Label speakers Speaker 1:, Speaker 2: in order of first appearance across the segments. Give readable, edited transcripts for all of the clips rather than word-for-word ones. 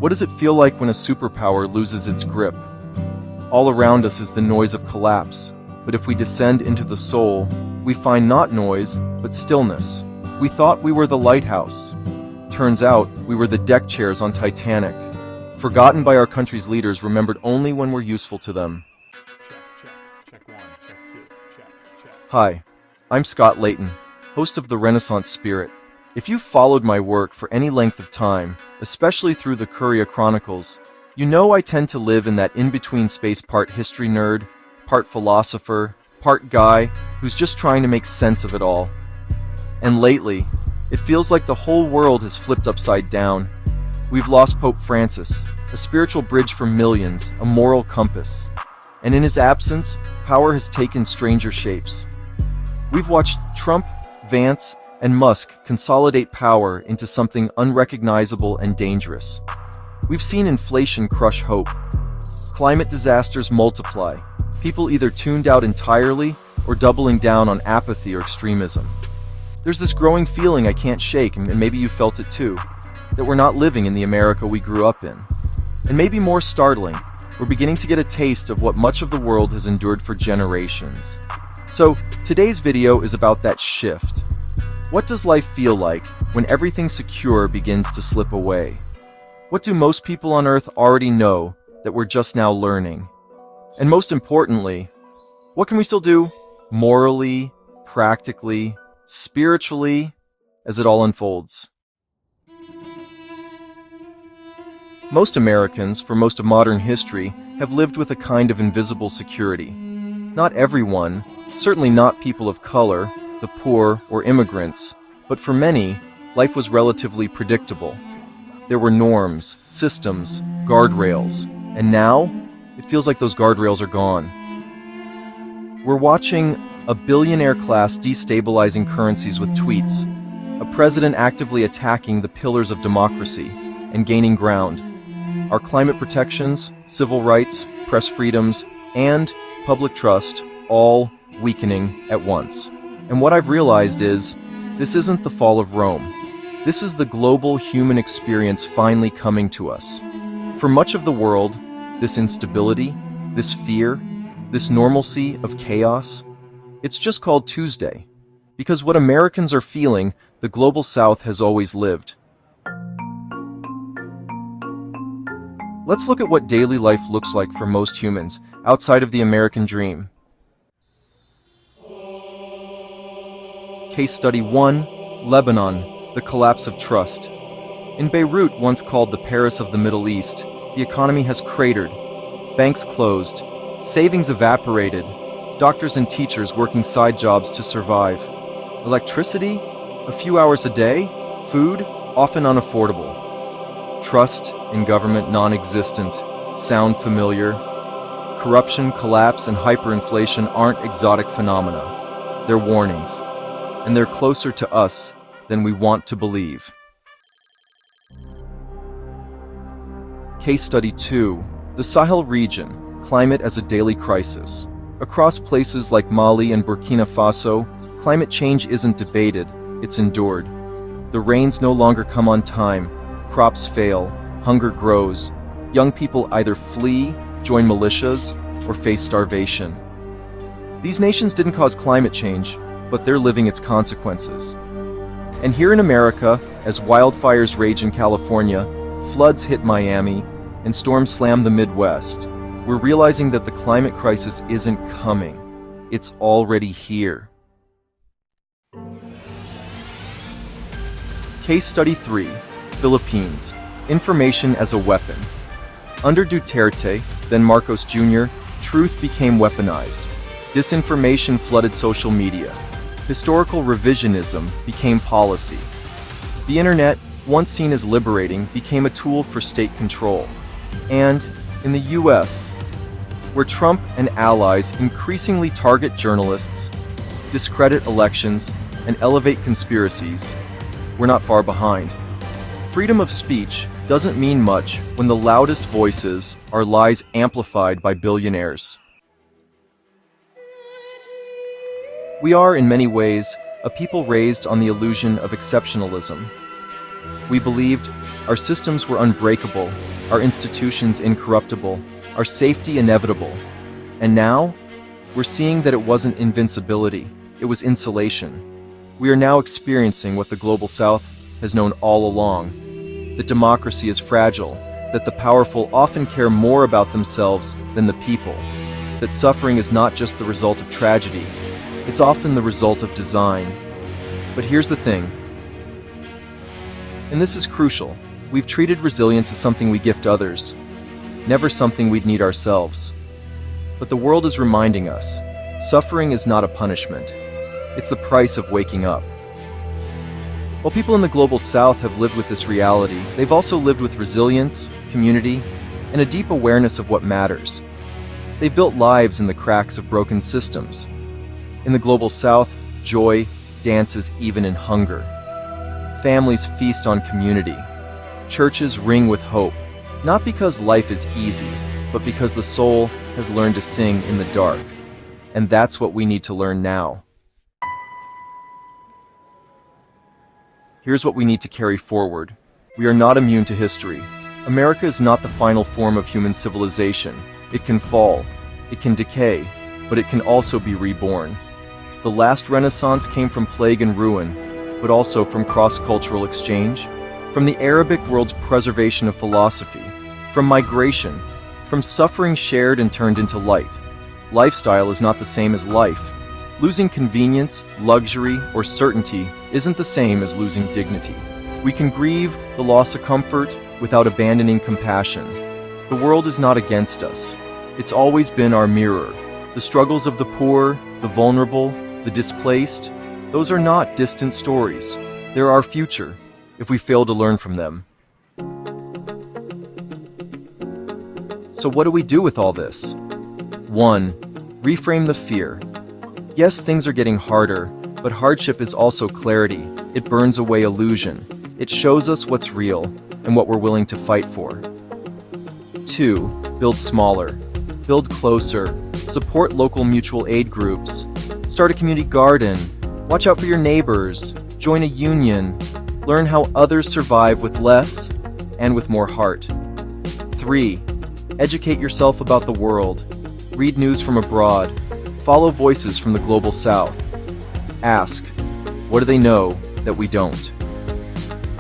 Speaker 1: What does it feel like when a superpower loses its grip? All around us is the noise of collapse, but if we descend into the soul, we find not noise, but stillness. We thought we were the lighthouse. Turns out, we were the deck chairs on Titanic, forgotten by our country's leaders, remembered only when we're useful to them.
Speaker 2: Check one, check two, check.
Speaker 1: Hi, I'm Scott Layton, host of The Renaissance Spirit. If you've followed my work for any length of time, especially through the Courier Chronicles, you know I tend to live in that in-between space, part history nerd, part philosopher, part guy who's just trying to make sense of it all. And lately, it feels like the whole world has flipped upside down. We've lost Pope Francis, a spiritual bridge for millions, a moral compass. And in his absence, power has taken stranger shapes. We've watched Trump, Vance, and Musk consolidate power into something unrecognizable and dangerous. We've seen inflation crush hope, climate disasters multiply, people either tuned out entirely or doubling down on apathy or extremism. There's this growing feeling I can't shake, and maybe you felt it too, that we're not living in the America we grew up in. And maybe more startling, we're beginning to get a taste of what much of the world has endured for generations. So, today's video is about that shift. What does life feel like when everything secure begins to slip away? What do most people on Earth already know that we're just now learning? And most importantly, what can we still do morally, practically, spiritually, as it all unfolds? Most Americans, for most of modern history, have lived with a kind of invisible security. Not everyone, certainly not people of color, the poor, or immigrants, but for many, life was relatively predictable. There were norms, systems, guardrails, and now, it feels like those guardrails are gone. We're watching a billionaire-class destabilizing currencies with tweets, a president actively attacking the pillars of democracy and gaining ground, our climate protections, civil rights, press freedoms, and public trust all weakening at once. And what I've realized is, this isn't the fall of Rome. This is the global human experience finally coming to us. For much of the world, this instability, this fear, this normalcy of chaos, it's just called Tuesday. Because what Americans are feeling, the global South has always lived. Let's look at what daily life looks like for most humans, outside of the American dream. Case Study 1, Lebanon, the collapse of trust. In Beirut, once called the Paris of the Middle East, the economy has cratered, banks closed, savings evaporated, doctors and teachers working side jobs to survive. Electricity? A few hours a day? Food? Often unaffordable. Trust in government non-existent. Sound familiar? Corruption, collapse, and hyperinflation aren't exotic phenomena. They're warnings. And they're closer to us than we want to believe. Case Study 2, the Sahel region, climate as a daily crisis. Across places like Mali and Burkina Faso, climate change isn't debated, it's endured. The rains no longer come on time, crops fail, hunger grows. Young people either flee, join militias, or face starvation. These nations didn't cause climate change, but they're living its consequences. And here in America, as wildfires rage in California, floods hit Miami, and storms slam the Midwest, we're realizing that the climate crisis isn't coming. It's already here. Case Study 3, Philippines, information as a weapon. Under Duterte, then Marcos Jr., truth became weaponized. Disinformation flooded social media. Historical revisionism became policy. The internet, once seen as liberating, became a tool for state control. And in the US, where Trump and allies increasingly target journalists, discredit elections, and elevate conspiracies, we're not far behind. Freedom of speech doesn't mean much when the loudest voices are lies amplified by billionaires. We are, in many ways, a people raised on the illusion of exceptionalism. We believed our systems were unbreakable, our institutions incorruptible, our safety inevitable. And now, we're seeing that it wasn't invincibility, it was insulation. We are now experiencing what the Global South has known all along, that democracy is fragile, that the powerful often care more about themselves than the people, that suffering is not just the result of tragedy, it's often the result of design. But here's the thing, and this is crucial, we've treated resilience as something we gift others, never something we'd need ourselves. But the world is reminding us, suffering is not a punishment, it's the price of waking up. While people in the Global South have lived with this reality, they've also lived with resilience, community, and a deep awareness of what matters. They've built lives in the cracks of broken systems. In the Global South, joy dances even in hunger. Families feast on community. Churches ring with hope, not because life is easy, but because the soul has learned to sing in the dark. And that's what we need to learn now. Here's what we need to carry forward. We are not immune to history. America is not the final form of human civilization. It can fall, it can decay, but it can also be reborn. The last Renaissance came from plague and ruin, but also from cross-cultural exchange, from the Arabic world's preservation of philosophy, from migration, from suffering shared and turned into light. Lifestyle is not the same as life. Losing convenience, luxury, or certainty isn't the same as losing dignity. We can grieve the loss of comfort without abandoning compassion. The world is not against us. It's always been our mirror. The struggles of the poor, the vulnerable, the displaced, those are not distant stories. They're our future, if we fail to learn from them. So what do we do with all this? 1. Reframe the fear. Yes, things are getting harder, but hardship is also clarity. It burns away illusion. It shows us what's real and what we're willing to fight for. 2. Build smaller. Build closer. Support local mutual aid groups. Start a community garden. Watch out for your neighbors. Join a union. Learn how others survive with less and with more heart. 3. Educate yourself about the world. Read news from abroad. Follow voices from the Global South. Ask, what do they know that we don't?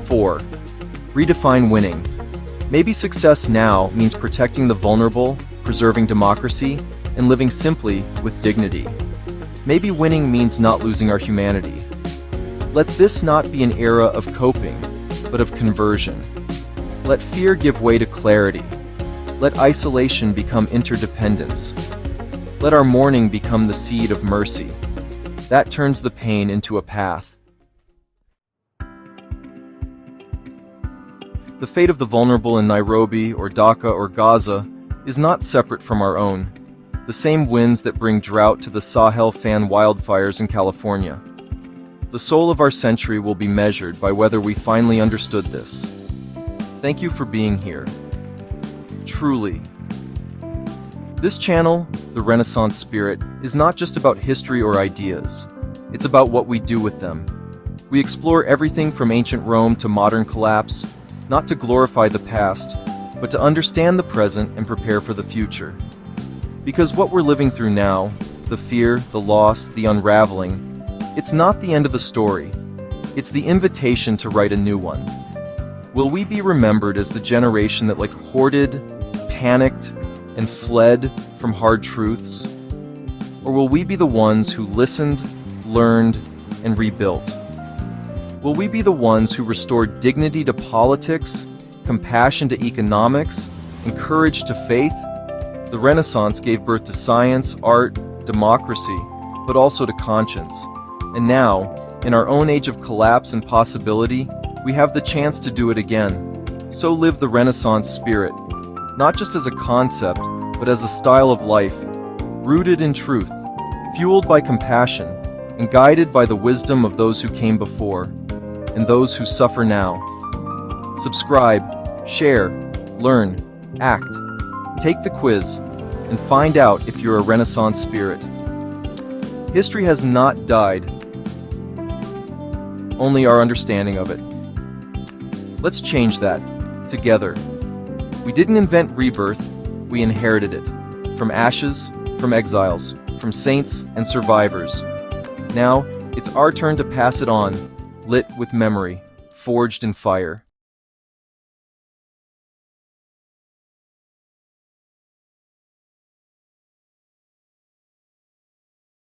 Speaker 1: 4. Redefine winning. Maybe success now means protecting the vulnerable, preserving democracy, and living simply with dignity. Maybe winning means not losing our humanity. Let this not be an era of coping, but of conversion. Let fear give way to clarity. Let isolation become interdependence. Let our mourning become the seed of mercy. That turns the pain into a path. The fate of the vulnerable in Nairobi or Dhaka or Gaza is not separate from our own. The same winds that bring drought to the Sahel fan wildfires in California. The soul of our century will be measured by whether we finally understood this. Thank you for being here. Truly. This channel, The Renaissance Spirit, is not just about history or ideas. It's about what we do with them. We explore everything from ancient Rome to modern collapse, not to glorify the past, but to understand the present and prepare for the future. Because what we're living through now, the fear, the loss, the unraveling, it's not the end of the story. It's the invitation to write a new one. Will we be remembered as the generation that hoarded, panicked, and fled from hard truths? Or will we be the ones who listened, learned, and rebuilt? Will we be the ones who restored dignity to politics, compassion to economics, and courage to faith? The Renaissance gave birth to science, art, democracy, but also to conscience. And now, in our own age of collapse and possibility, we have the chance to do it again. So live the Renaissance spirit, not just as a concept, but as a style of life, rooted in truth, fueled by compassion, and guided by the wisdom of those who came before, and those who suffer now. Subscribe, share, learn, act. Take the quiz, and find out if you're a Renaissance spirit. History has not died, only our understanding of it. Let's change that. Together. We didn't invent rebirth, we inherited it. From ashes, from exiles, from saints and survivors. Now, it's our turn to pass it on, lit with memory, forged in fire.